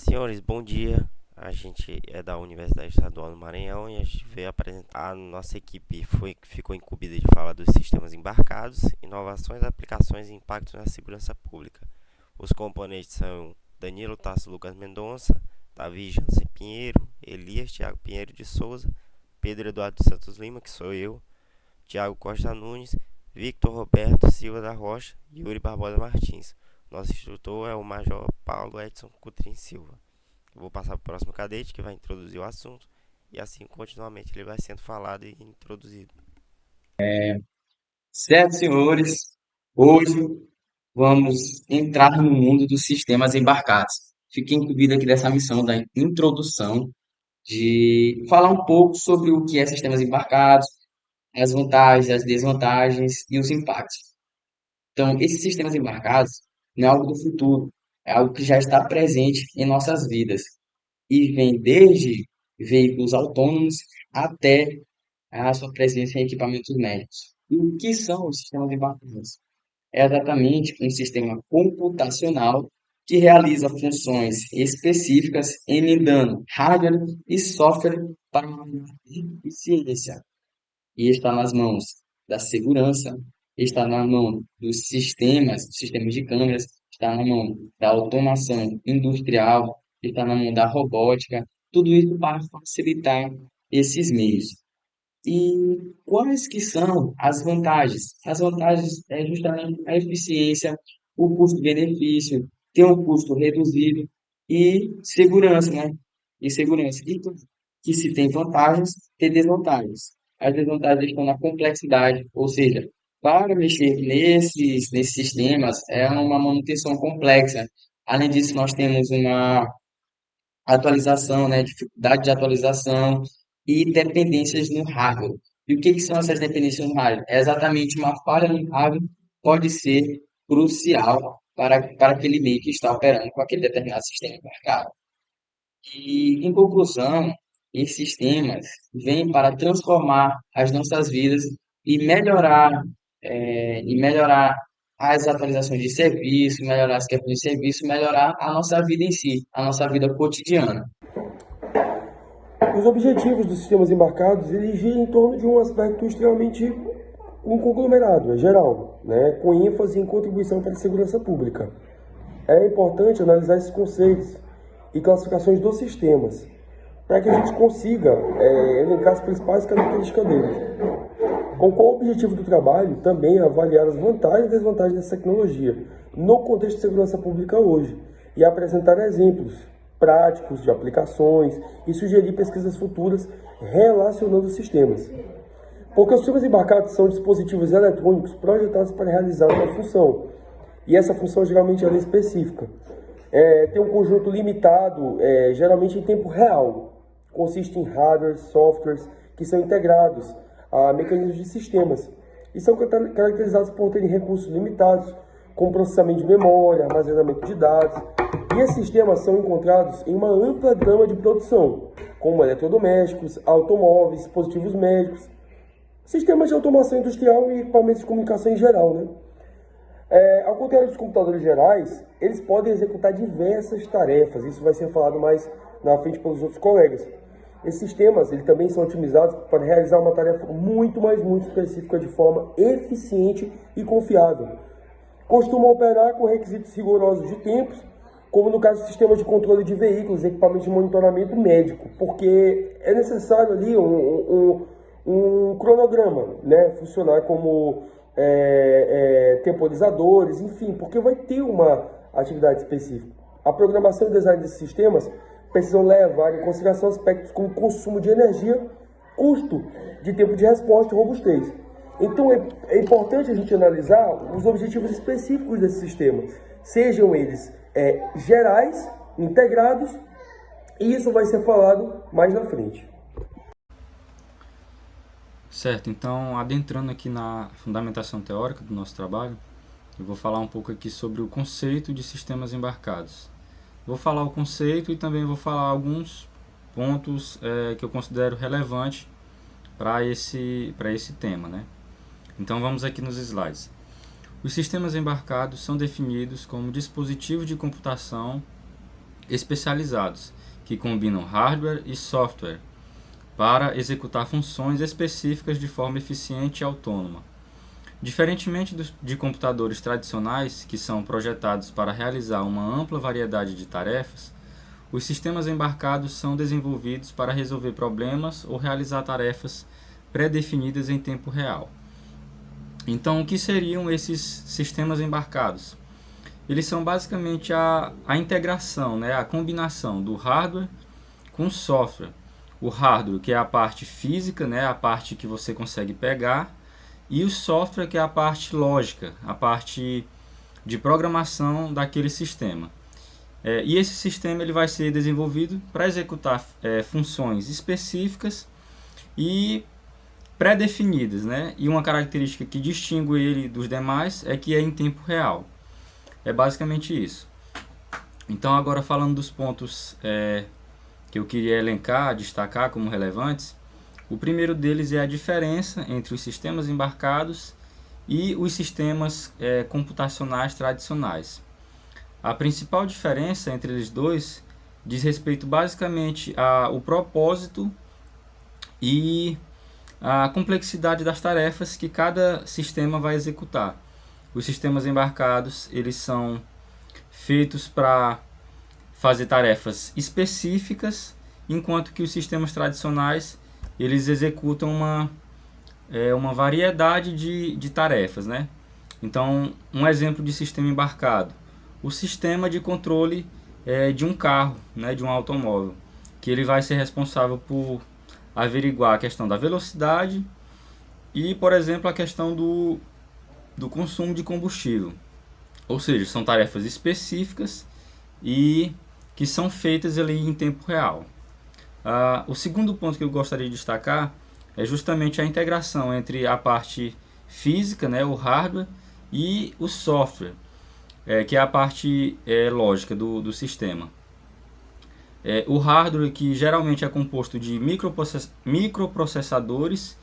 Senhores, bom dia. A gente é da Universidade Estadual do Maranhão e a gente veio apresentar. A nossa equipe ficou incumbida de falar dos sistemas embarcados, inovações, aplicações e impactos na segurança pública. Os componentes são Danilo Tasso Lucas Mendonça, Davi Jansen Pinheiro, Elias Thiago Pinheiro de Souza, Pedro Eduardo Santos Lima, que sou eu, Thiago Costa Nunes, Victor Roberto Silva da Rocha e Yuri Barbosa Martins. Nosso instrutor é o Major Paulo Edson Cutrim Silva. Eu vou passar para o próximo cadete que vai introduzir o assunto e assim continuamente ele vai sendo falado e introduzido. Certo, senhores, hoje vamos entrar no mundo dos sistemas embarcados. Fiquei incumbido aqui dessa missão da introdução, de falar um pouco sobre o que é sistemas embarcados, as vantagens, as desvantagens e os impactos. Então, esses sistemas embarcados não é algo do futuro, é algo que já está presente em nossas vidas e vem desde veículos autônomos até a sua presença em equipamentos médicos. E o que são os sistemas embarcados? É exatamente um sistema computacional que realiza funções específicas emendando hardware e software para uma maior eficiência. E está nas mãos da segurança, está na mão dos sistemas de câmeras, está na mão da automação industrial, está na mão da robótica, tudo isso para facilitar esses meios. E quais que são as vantagens? As vantagens é justamente a eficiência, o custo-benefício, ter um custo reduzido e segurança, né? E segurança. E claro, que se tem vantagens, tem desvantagens. As desvantagens estão na complexidade, ou seja, para mexer nesses sistemas é uma manutenção complexa. Além disso, nós temos uma atualização, né, dificuldade de atualização e dependências no hardware. E o que que são essas dependências no hardware? É exatamente uma falha no hardware pode ser crucial para aquele meio que está operando com aquele determinado sistema embarcado. E, em conclusão, esses sistemas vêm para transformar as nossas vidas e melhorar as atualizações de serviço, melhorar as questões de serviço, melhorar a nossa vida em si, a nossa vida cotidiana. Os objetivos dos sistemas embarcados eles giram em torno de um aspecto extremamente um conglomerado, é geral, né, com ênfase em contribuição para a segurança pública. É importante analisar esses conceitos e classificações dos sistemas, para que a gente consiga elencar as principais características deles. Com qual o objetivo do trabalho também é avaliar as vantagens e desvantagens dessa tecnologia no contexto de segurança pública hoje e apresentar exemplos práticos de aplicações e sugerir pesquisas futuras relacionando os sistemas. Porque os sistemas embarcados são dispositivos eletrônicos projetados para realizar uma função, e essa função geralmente é específica. Tem um conjunto limitado, geralmente em tempo real. Consiste em hardware, softwares que são integrados a mecanismos de sistemas e são caracterizados por terem recursos limitados, como processamento de memória, armazenamento de dados. E esses sistemas são encontrados em uma ampla gama de produção, como eletrodomésticos, automóveis, dispositivos médicos, sistemas de automação industrial e equipamentos de comunicação em geral, né? Ao contrário dos computadores gerais, eles podem executar diversas tarefas. Isso vai ser falado mais na frente pelos outros colegas. Esses sistemas eles também são otimizados para realizar uma tarefa muito específica de forma eficiente e confiável. Costumam operar com requisitos rigorosos de tempos, como no caso de sistemas de controle de veículos, equipamentos de monitoramento médico, porque é necessário ali um cronograma, né, funcionar como temporizadores, enfim, porque vai ter uma atividade específica. A programação e design desses sistemas precisam levar em consideração aspectos como consumo de energia, custo de tempo de resposta e robustez. Então é importante a gente analisar os objetivos específicos desse sistema, sejam eles gerais, integrados, e isso vai ser falado mais na frente. Certo, então adentrando aqui na fundamentação teórica do nosso trabalho, eu vou falar um pouco aqui sobre o conceito de sistemas embarcados. Vou falar o conceito e também vou falar alguns pontos que eu considero relevantes para esse tema, né? Então vamos aqui nos slides. Os sistemas embarcados são definidos como dispositivos de computação especializados, que combinam hardware e software para executar funções específicas de forma eficiente e autônoma. Diferentemente de computadores tradicionais, que são projetados para realizar uma ampla variedade de tarefas, os sistemas embarcados são desenvolvidos para resolver problemas ou realizar tarefas pré-definidas em tempo real. Então, o que seriam esses sistemas embarcados? Eles são basicamente a integração, a combinação do hardware com o software. O hardware, que é a parte física, a parte que você consegue pegar, e o software, que é a parte lógica, a parte de programação daquele sistema. E esse sistema ele vai ser desenvolvido para executar funções específicas e pré-definidas, E uma característica que distingue ele dos demais é que é em tempo real. É basicamente isso. Então, agora falando dos pontos que eu queria elencar, destacar como relevantes, o primeiro deles é a diferença entre os sistemas embarcados e os sistemas computacionais tradicionais. A principal diferença entre eles dois diz respeito basicamente ao propósito e a complexidade das tarefas que cada sistema vai executar. Os sistemas embarcados, eles são feitos para fazer tarefas específicas, enquanto que os sistemas tradicionais, eles executam uma variedade de tarefas, Então, um exemplo de sistema embarcado: o sistema de controle de um carro, de um automóvel, que ele vai ser responsável por averiguar a questão da velocidade e, por exemplo, a questão do consumo de combustível. Ou seja, são tarefas específicas e que são feitas ali em tempo real. O segundo ponto que eu gostaria de destacar é justamente a integração entre a parte física, o hardware, e o software, que é a parte lógica do sistema. O hardware, que geralmente é composto de microprocessadores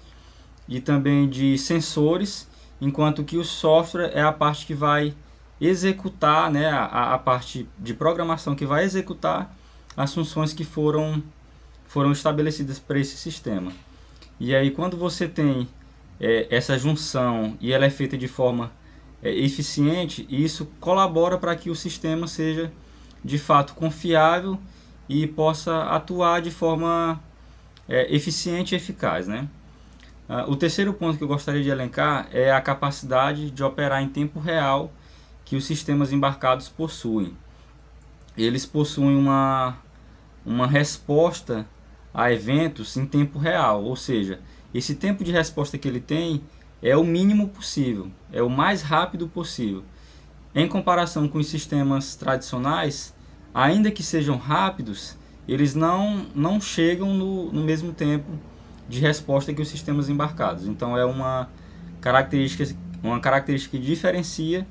e também de sensores, enquanto que o software é a parte que vai executar, a parte de programação que vai executar as funções que foram estabelecidas para esse sistema. E aí, quando você tem essa junção e ela é feita de forma eficiente, isso colabora para que o sistema seja de fato confiável e possa atuar de forma eficiente e eficaz, O terceiro ponto que eu gostaria de elencar é a capacidade de operar em tempo real que os sistemas embarcados possuem. Eles possuem uma resposta a eventos em tempo real, ou seja, esse tempo de resposta que ele tem é o mínimo possível, é o mais rápido possível. Em comparação com os sistemas tradicionais, ainda que sejam rápidos, eles não chegam no mesmo tempo de resposta que os sistemas embarcados. Então é uma característica que diferencia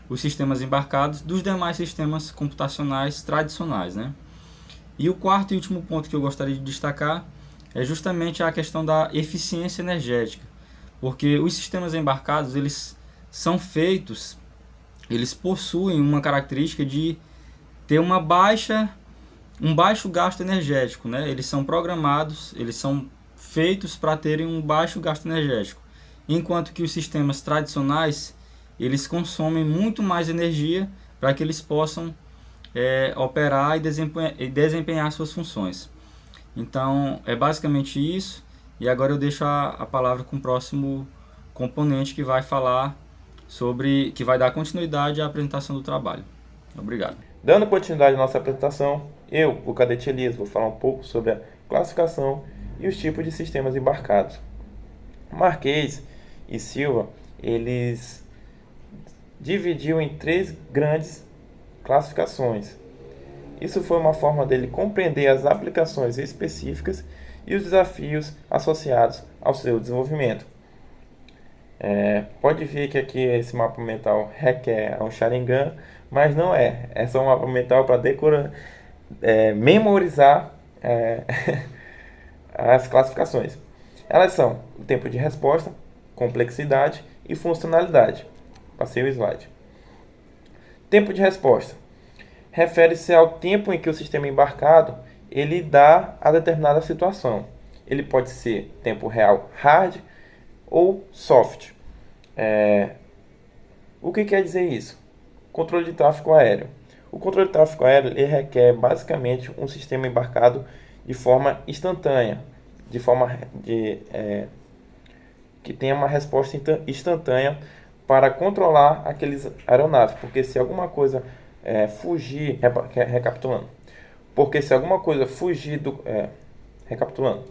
os sistemas embarcados dos demais sistemas computacionais tradicionais, E o quarto e último ponto que eu gostaria de destacar é justamente a questão da eficiência energética, porque os sistemas embarcados, eles possuem uma característica de ter um baixo gasto energético, Eles são programados, eles são feitos para terem um baixo gasto energético, enquanto que os sistemas tradicionais, eles consomem muito mais energia para que eles possam operar e desempenhar suas funções. Então, é basicamente isso. E agora eu deixo a palavra com o próximo componente, que vai falar que vai dar continuidade à apresentação do trabalho. Obrigado. Dando continuidade à nossa apresentação, eu, o Cadete Elias, vou falar um pouco sobre a classificação e os tipos de sistemas embarcados. Marques e Silva, eles dividiu em 3 grandes classificações. Isso foi uma forma dele compreender as aplicações específicas e os desafios associados ao seu desenvolvimento. Pode ver que aqui esse mapa mental requer um Sharingan, mas não é. É só um mapa mental para memorizar as classificações. Elas são o tempo de resposta, complexidade e funcionalidade. Passei o slide. Tempo de resposta. refere-se ao tempo em que o sistema embarcado ele dá a determinada situação. Ele pode ser tempo real hard ou soft. O que quer dizer isso? Controle de tráfego aéreo. O controle de tráfego aéreo ele requer basicamente um sistema embarcado de forma instantânea, de forma que tenha uma resposta instantânea para controlar aqueles aeronaves, porque se alguma coisa fugir, recapitulando, recapitulando,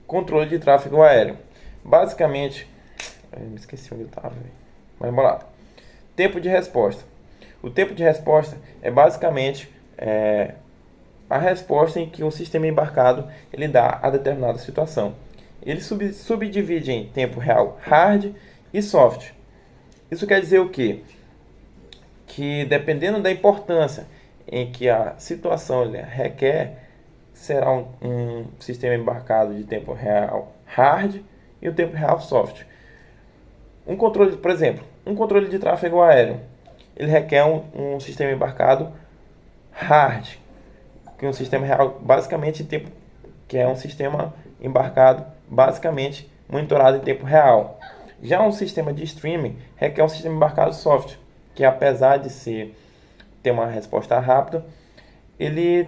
controle de tráfego aéreo, basicamente, me esqueci onde eu estava, mas vamos lá. Tempo de resposta. O tempo de resposta é basicamente a resposta em que um sistema embarcado ele dá a determinada situação. Ele subdivide em tempo real hard e soft. Isso quer dizer o quê? Que dependendo da importância em que a situação requer, será um sistema embarcado de tempo real hard e o tempo real soft. Por exemplo, um controle de tráfego aéreo, ele requer um sistema embarcado hard, que é um sistema real basicamente que é um sistema embarcado basicamente monitorado em tempo real. Já um sistema de streaming requer um sistema embarcado soft, que apesar de ter uma resposta rápida, ele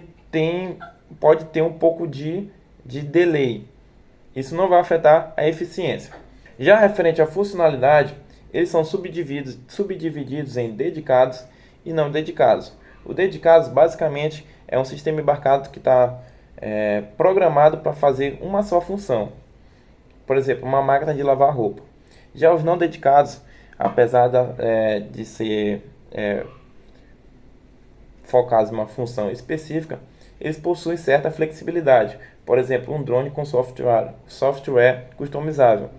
pode ter um pouco de delay. Isso não vai afetar a eficiência. Já referente à funcionalidade, eles são subdivididos em dedicados e não dedicados. O dedicados basicamente é um sistema embarcado que está programado para fazer uma só função. Por exemplo, uma máquina de lavar roupa. Já os não dedicados, apesar de ser focados em uma função específica, eles possuem certa flexibilidade. Por exemplo, um drone com software customizável.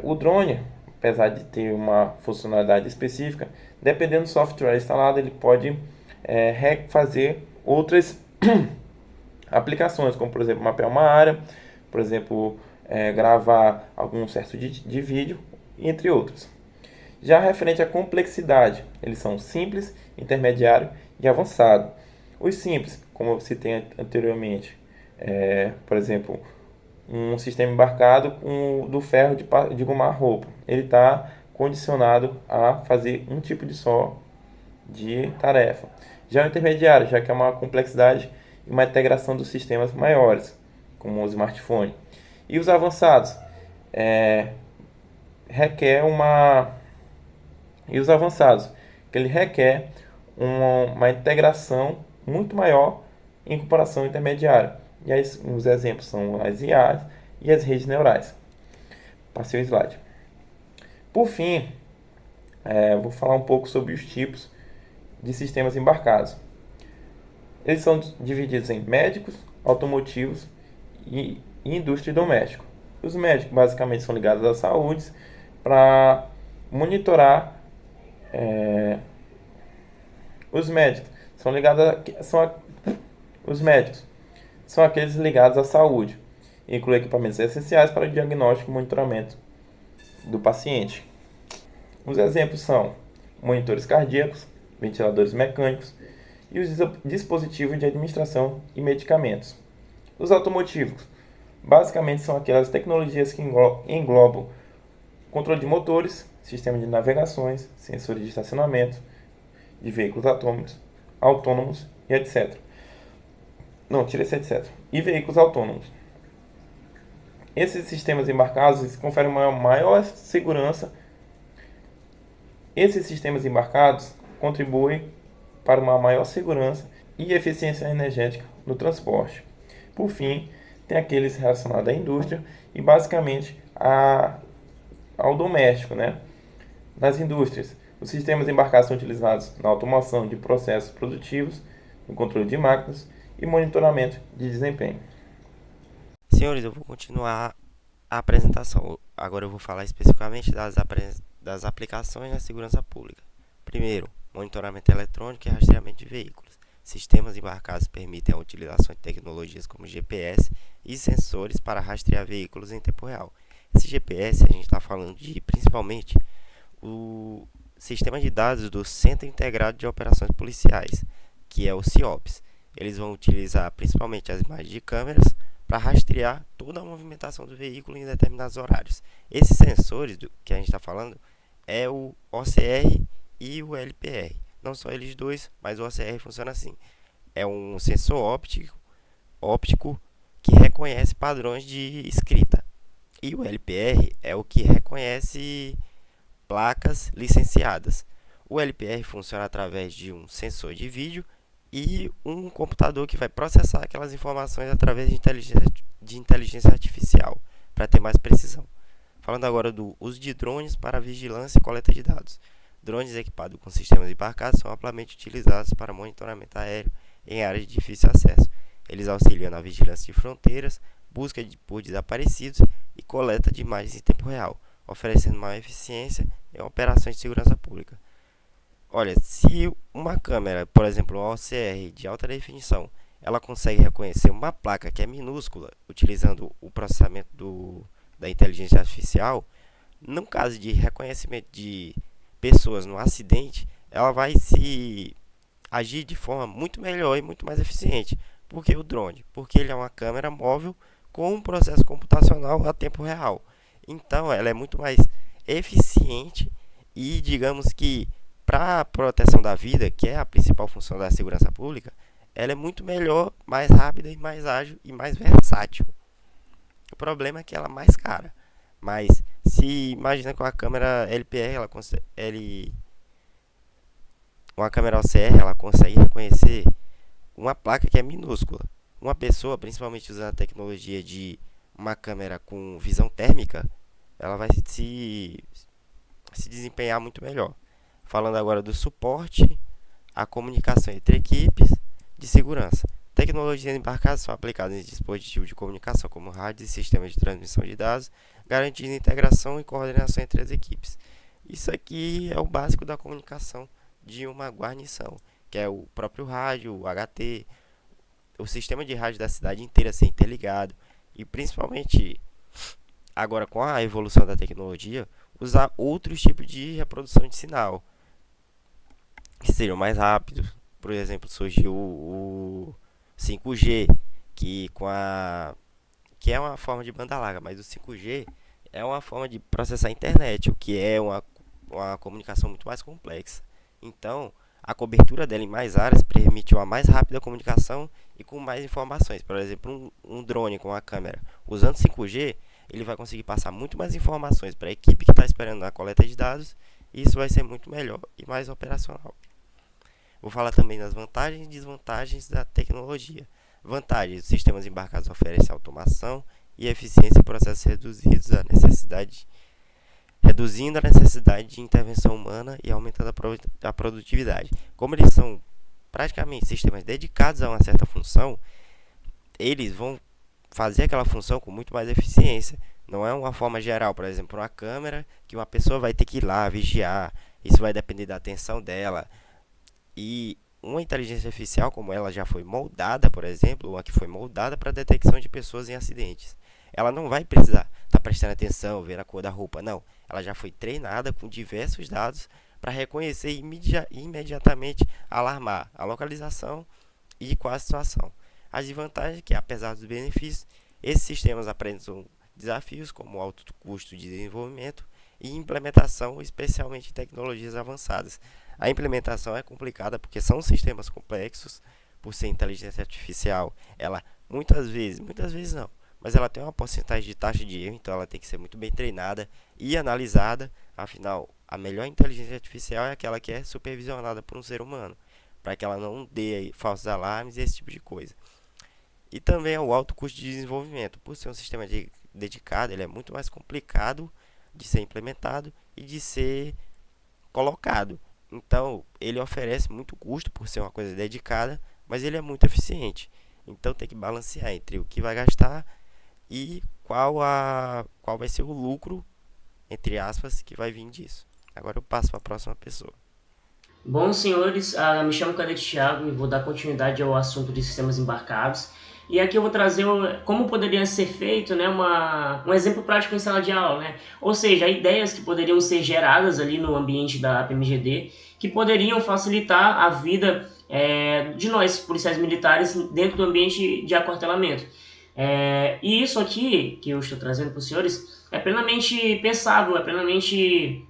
O drone, apesar de ter uma funcionalidade específica, dependendo do software instalado, ele pode fazer outras aplicações, como por exemplo mapear uma área, por exemplo gravar algum certo de vídeo, entre outros. Já referente à complexidade, eles são simples, intermediário e avançado. Os simples, como eu citei anteriormente, por exemplo, um sistema embarcado do ferro de gomar roupa. Ele está condicionado a fazer um tipo só de tarefa. Já o intermediário, já que é uma complexidade e uma integração dos sistemas maiores, como o smartphone. E os avançados, que ele requer uma integração muito maior em comparação ao intermediário. E aí, os exemplos são as IAs e as redes neurais. Passei o slide. Por fim, vou falar um pouco sobre os tipos de sistemas embarcados. Eles são divididos em médicos, automotivos e indústria doméstica. Os médicos basicamente são ligados à saúde para monitorar. Os médicos são aqueles ligados à saúde, inclui equipamentos essenciais para o diagnóstico e monitoramento do paciente. Os exemplos são monitores cardíacos, ventiladores mecânicos e os dispositivos de administração e medicamentos. Os automotivos basicamente são aquelas tecnologias que englobam controle de motores, sistema de navegações, sensores de estacionamento, de veículos autônomos e etc. Não, tira esse etc. E veículos autônomos. Esses sistemas embarcados conferem uma maior segurança. Esses sistemas embarcados contribuem para uma maior segurança e eficiência energética no transporte. Por fim, tem aqueles relacionados à indústria e basicamente ao doméstico, né? Nas indústrias, os sistemas embarcados são utilizados na automação de processos produtivos, no controle de máquinas e monitoramento de desempenho. Senhores, eu vou continuar a apresentação. Agora eu vou falar especificamente das aplicações na segurança pública. Primeiro, monitoramento eletrônico e rastreamento de veículos. Sistemas embarcados permitem a utilização de tecnologias como GPS e sensores para rastrear veículos em tempo real. Esse GPS, a gente está falando de principalmente o sistema de dados do Centro Integrado de Operações Policiais, que é o CIOPS. Eles vão utilizar principalmente as imagens de câmeras para rastrear toda a movimentação do veículo em determinados horários. Esses sensores que a gente está falando é o OCR e o LPR. Não só eles dois, mas o OCR funciona assim. É um sensor óptico que reconhece padrões de escrita. E o LPR é o que reconhece placas licenciadas. O LPR funciona através de um sensor de vídeo e um computador que vai processar aquelas informações através de inteligência artificial, para ter mais precisão. Falando agora do uso de drones para vigilância e coleta de dados. Drones equipados com sistemas embarcados são amplamente utilizados para monitoramento aéreo em áreas de difícil acesso. Eles auxiliam na vigilância de fronteiras, busca por desaparecidos e coleta de imagens em tempo real, oferecendo maior eficiência em operações de segurança pública. Olha, se uma câmera, por exemplo, uma OCR de alta definição, ela consegue reconhecer uma placa que é minúscula, utilizando o processamento da inteligência artificial, no caso de reconhecimento de pessoas no acidente, ela vai se agir de forma muito melhor e muito mais eficiente. Por que o drone? Porque ele é uma câmera móvel com um processo computacional a tempo real. Então, ela é muito mais eficiente e, digamos que, para a proteção da vida, que é a principal função da segurança pública, ela é muito melhor, mais rápida e mais ágil e mais versátil. O problema é que ela é mais cara. Mas se imagina com a câmera LPR, uma câmera OCR, ela consegue reconhecer uma placa que é minúscula. Uma pessoa, principalmente usando a tecnologia de uma câmera com visão térmica, ela vai se desempenhar muito melhor. Falando agora do suporte, a comunicação entre equipes de segurança. Tecnologias embarcadas são aplicadas em dispositivos de comunicação como rádios e sistemas de transmissão de dados, garantindo integração e coordenação entre as equipes. Isso aqui é o básico da comunicação de uma guarnição, que é o próprio rádio, o HT, o sistema de rádio da cidade inteira ser interligado e principalmente agora com a evolução da tecnologia, usar outros tipos de reprodução de sinal que seriam mais rápidos. Por exemplo, surgiu o 5G, que é uma forma de banda larga, mas o 5G é uma forma de processar a internet, o que é uma comunicação muito mais complexa. Então, a cobertura dela em mais áreas permite uma mais rápida comunicação e com mais informações. Por exemplo, um drone com uma câmera usando 5G, ele vai conseguir passar muito mais informações para a equipe que está esperando a coleta de dados, e isso vai ser muito melhor e mais operacional. Vou falar também das vantagens e desvantagens da tecnologia. Vantagens: os sistemas embarcados oferecem automação e eficiência em processos reduzindo a necessidade de intervenção humana e aumentando a produtividade. Como eles são praticamente sistemas dedicados a uma certa função, eles vão fazer aquela função com muito mais eficiência. Não é uma forma geral, por exemplo, uma câmera que uma pessoa vai ter que ir lá vigiar. Isso vai depender da atenção dela. E uma inteligência artificial, como ela já foi moldada, por exemplo, uma que foi moldada para a detecção de pessoas em acidentes, ela não vai precisar estar prestando atenção, ver a cor da roupa, não. Ela já foi treinada com diversos dados para reconhecer e imediatamente alarmar a localização e qual a situação. As desvantagens é que, apesar dos benefícios, esses sistemas apresentam desafios como alto custo de desenvolvimento e implementação, especialmente em tecnologias avançadas. A implementação é complicada porque são sistemas complexos, por ser inteligência artificial. Ela muitas vezes não, mas ela tem uma porcentagem de taxa de erro, então ela tem que ser muito bem treinada e analisada. Afinal, a melhor inteligência artificial é aquela que é supervisionada por um ser humano, para que ela não dê falsos alarmes e esse tipo de coisa. E também é o alto custo de desenvolvimento. Por ser um sistema dedicado, ele é muito mais complicado de ser implementado e de ser colocado. Então, ele oferece muito custo por ser uma coisa dedicada, mas ele é muito eficiente. Então, tem que balancear entre o que vai gastar e qual vai ser o lucro, entre aspas, que vai vir disso. Agora eu passo para a próxima pessoa. Bom, senhores, me chamo Cadete Thiago e vou dar continuidade ao assunto de sistemas embarcados. E aqui eu vou trazer como poderia ser feito, né, um exemplo prático em sala de aula, né? Ou seja, ideias que poderiam ser geradas ali no ambiente da PMGD, que poderiam facilitar a vida de nós, policiais militares, dentro do ambiente de aquartelamento. E isso aqui, que eu estou trazendo para os senhores, é plenamente pensável, é plenamente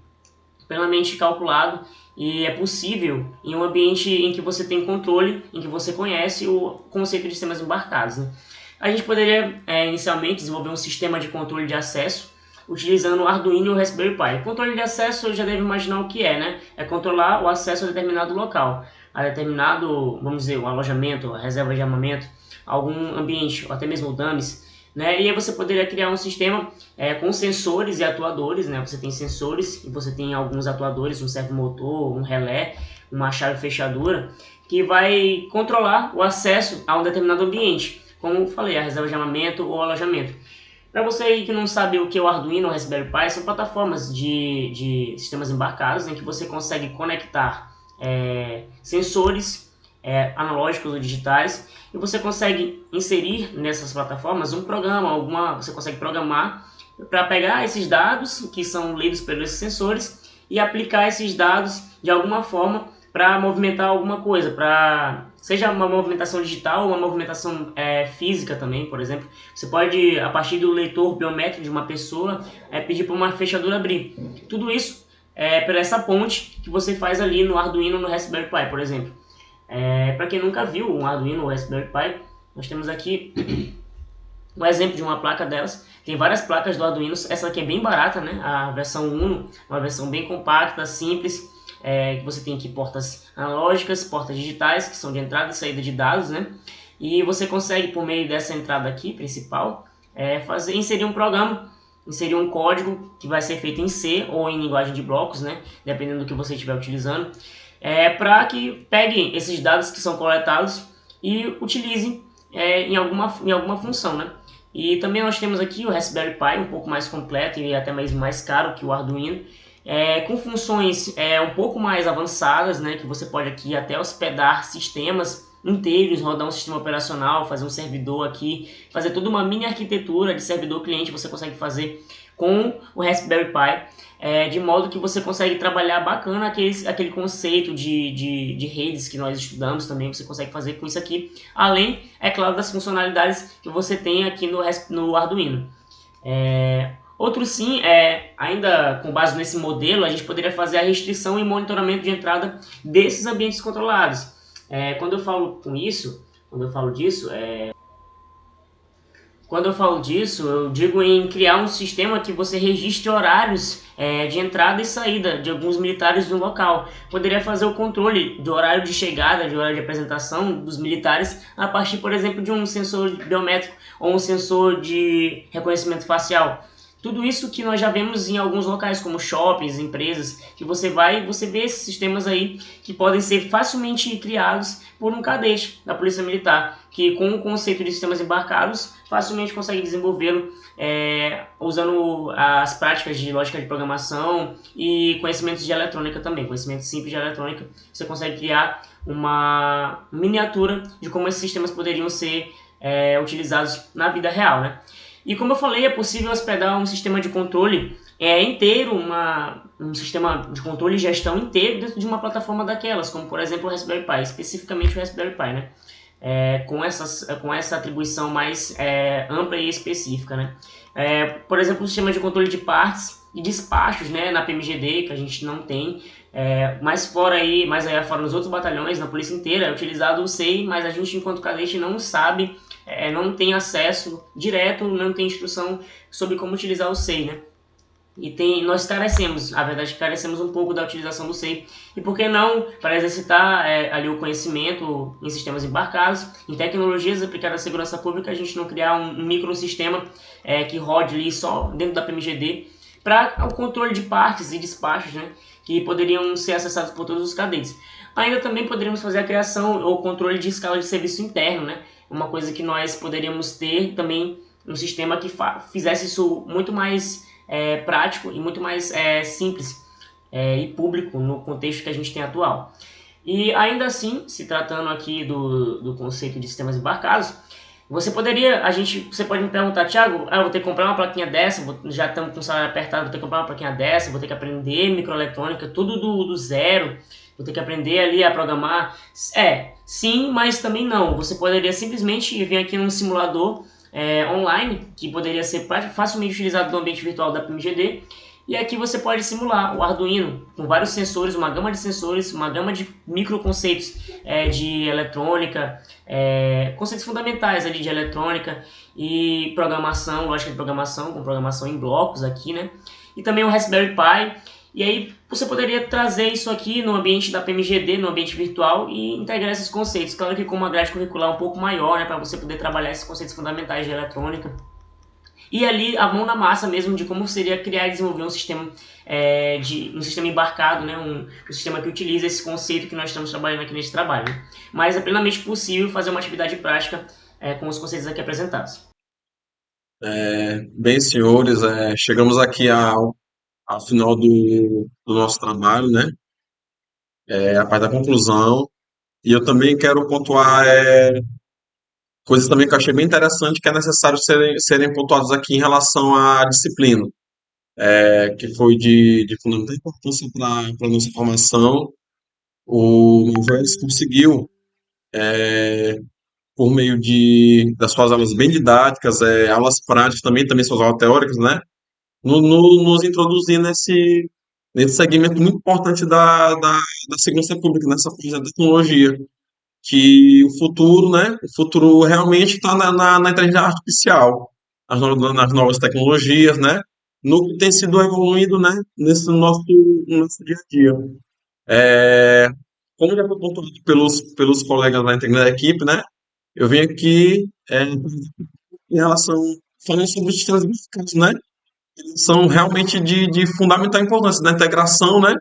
calculado, e é possível em um ambiente em que você tem controle, em que você conhece o conceito de sistemas embarcados, né? A gente poderia inicialmente desenvolver um sistema de controle de acesso utilizando o Arduino e o Raspberry Pi. O controle de acesso eu já deve imaginar o que é, né? É controlar o acesso a determinado local, a determinado, vamos dizer, um alojamento, a reserva de armamento, algum ambiente, ou até mesmo o dummies, né? E aí você poderia criar um sistema com sensores e atuadores, né? Você tem sensores e você tem alguns atuadores, um servomotor, um relé, uma chave fechadura, que vai controlar o acesso a um determinado ambiente, como eu falei, a reserva de armamento ou alojamento. Para você aí que não sabe o que é o Arduino ou o Raspberry Pi, são plataformas de sistemas embarcados em que você consegue conectar sensores analógicos ou digitais, e você consegue inserir nessas plataformas um programa, você consegue programar para pegar esses dados que são lidos pelos sensores e aplicar esses dados de alguma forma para movimentar alguma coisa, seja uma movimentação digital ou uma movimentação física também, por exemplo. Você pode, a partir do leitor biométrico de uma pessoa, pedir para uma fechadura abrir. Tudo isso por essa ponte que você faz ali no Arduino, no Raspberry Pi, por exemplo. Para quem nunca viu um Arduino ou Raspberry Pi, nós temos aqui um exemplo de uma placa delas. Tem várias placas do Arduino, essa aqui é bem barata, né? A versão Uno, uma versão bem compacta, simples, que você tem aqui portas analógicas, portas digitais, que são de entrada e saída de dados, né? E você consegue, por meio dessa entrada aqui, principal, inserir um programa, inserir um código que vai ser feito em C ou em linguagem de blocos, né? Dependendo do que você estiver utilizando, para que peguem esses dados que são coletados e utilizem em alguma função, né? E também nós temos aqui o Raspberry Pi, um pouco mais completo e até mesmo mais caro que o Arduino, com funções um pouco mais avançadas, né? Que você pode aqui até hospedar sistemas inteiros, rodar um sistema operacional, fazer um servidor aqui, fazer toda uma mini arquitetura de servidor cliente você consegue fazer com o Raspberry Pi, de modo que você consegue trabalhar bacana aquele conceito de redes que nós estudamos também, você consegue fazer com isso aqui, além, é claro, das funcionalidades que você tem aqui no Arduino. Outro sim, ainda com base nesse modelo, a gente poderia fazer a restrição e monitoramento de entrada desses ambientes controlados. Quando eu falo disso, eu digo em criar um sistema que você registre horários de entrada e saída de alguns militares do local. Poderia fazer o controle do horário de chegada, de horário de apresentação dos militares a partir, por exemplo, de um sensor biométrico ou um sensor de reconhecimento facial. Tudo isso que nós já vemos em alguns locais, como shoppings, empresas, que você vê esses sistemas aí que podem ser facilmente criados por um cadete da Polícia Militar, que com o conceito de sistemas embarcados, facilmente consegue desenvolvê-lo usando as práticas de lógica de programação e conhecimentos de eletrônica também, conhecimento simples de eletrônica. Você consegue criar uma miniatura de como esses sistemas poderiam ser utilizados na vida real, né? E como eu falei, é possível hospedar um sistema de controle inteiro, um sistema de controle e gestão inteiro dentro de uma plataforma daquelas, como por exemplo o Raspberry Pi, especificamente o Raspberry Pi, né? Com essa atribuição mais ampla e específica, né? Por exemplo, o sistema de controle de partes e despachos, né, na PMGD, que a gente não tem, mais aí fora nos outros batalhões, na polícia inteira, é utilizado o SEI, mas a gente enquanto cadete não sabe, não tem acesso direto, não tem instrução sobre como utilizar o SEI, né? E nós carecemos um pouco da utilização do SEI. E por que não, para exercitar ali o conhecimento em sistemas embarcados, em tecnologias aplicadas à segurança pública, a gente não criar um microsistema que rode ali só dentro da PMGD para o controle de partes e despachos, né, que poderiam ser acessados por todos os cadetes. Ainda também poderíamos fazer a criação ou controle de escala de serviço interno, né, uma coisa que nós poderíamos ter também um sistema que fizesse isso muito mais prático e muito mais simples e público no contexto que a gente tem atual. E ainda assim, se tratando aqui do conceito de sistemas embarcados, Você pode me perguntar, Thiago, eu vou ter que comprar uma plaquinha dessa, já estamos com o salário apertado, vou ter que comprar uma plaquinha dessa, vou ter que aprender microeletrônica, tudo do zero, vou ter que aprender ali a programar. Sim, mas também não. Você poderia simplesmente vir aqui num simulador online, que poderia ser facilmente utilizado no ambiente virtual da PMGD, e aqui você pode simular o Arduino com vários sensores, uma gama de sensores, uma gama de microconceitos de eletrônica, conceitos fundamentais ali de eletrônica e programação, lógica de programação, com programação em blocos aqui, né? E também o Raspberry Pi. E aí você poderia trazer isso aqui no ambiente da PMGD, no ambiente virtual, e integrar esses conceitos. Claro que com uma grade curricular um pouco maior, né, para você poder trabalhar esses conceitos fundamentais de eletrônica. E ali a mão na massa mesmo de como seria criar e desenvolver um sistema um sistema embarcado, né? Um sistema que utiliza esse conceito que nós estamos trabalhando aqui nesse trabalho. Mas é plenamente possível fazer uma atividade prática com os conceitos aqui apresentados. Bem, senhores, chegamos aqui ao final do nosso trabalho, né? A parte da conclusão. E eu também quero pontuar coisas também que eu achei bem interessante que é necessário serem pontuadas aqui em relação à disciplina, que foi de fundamental importância para a nossa formação. O Moisés conseguiu, por meio das suas aulas bem didáticas, aulas práticas também suas aulas teóricas, né? Nos introduzir nesse segmento muito importante da segurança pública, nessa parte da tecnologia, que o futuro, né? O futuro realmente está na inteligência artificial, nas novas tecnologias, né? No que tem sido evoluindo, né? No nosso dia a dia. Como já foi pontuado pelos colegas da equipe, né? Eu vim aqui em relação, falando sobre os sistemas básicos, né? Eles são realmente de fundamental importância na integração, né?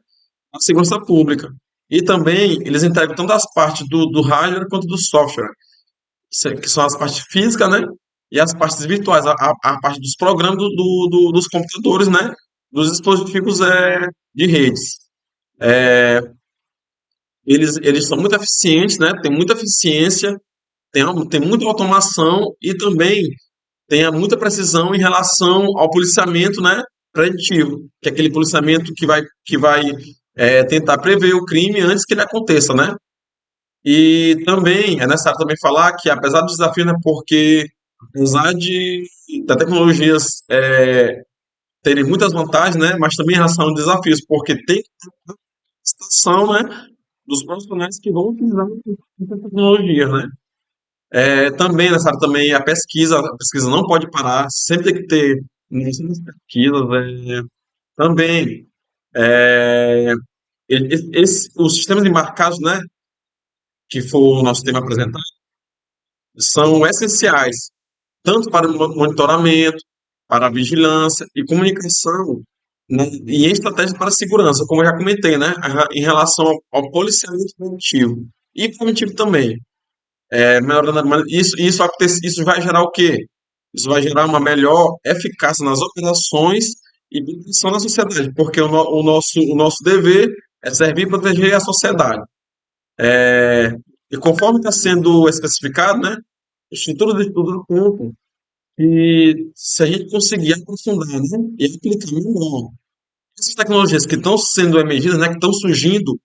Na segurança pública. E também eles integram tanto as partes do hardware quanto do software, que são as partes físicas, né? E as partes virtuais, a parte dos programas dos computadores, né? Dos dispositivos de redes. Eles são muito eficientes, né? Tem muita eficiência, tem muita automação e também tem muita precisão em relação ao policiamento, né? Preditivo, que é aquele policiamento que vai tentar prever o crime antes que ele aconteça, né? E também é necessário também falar que, apesar dos desafios, né, porque apesar das tecnologias terem muitas vantagens, né, mas também em relação aos desafios, porque tem capacitação, né, dos profissionais que vão utilizar essa tecnologia, né. Também é necessário também a pesquisa não pode parar, sempre tem que ter muitas pesquisas, também os sistemas embarcados, né, que foi o nosso tema apresentado, são essenciais, tanto para o monitoramento, para a vigilância e comunicação, né, e estratégia para a segurança, como eu já comentei, né, em relação ao policiamento preventivo e preventivo também. Isso vai gerar o quê? Isso vai gerar uma melhor eficácia nas operações e proteção da sociedade, porque o nosso dever é servir e proteger a sociedade. E conforme está sendo especificado, né, estrutura de estudo apontam que se a gente conseguir aprofundar, né, e aplicar melhor essas tecnologias que estão sendo emergidas, né, que estão surgindo,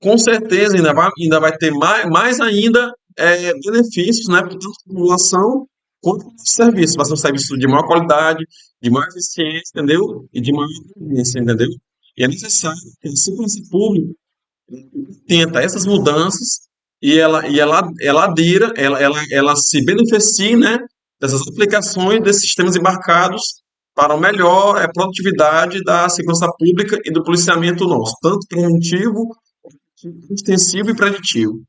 com certeza ainda vai ter mais ainda benefícios, né, tanto para a população quanto para o serviço. Vai ser um serviço de maior qualidade, de maior eficiência, entendeu? E de maior eficiência, entendeu? E é necessário que a segurança pública tenta essas mudanças e ela adira, ela se beneficie, né, dessas aplicações desses sistemas embarcados para a melhor produtividade da segurança pública e do policiamento nosso, tanto preventivo, extensivo e preditivo.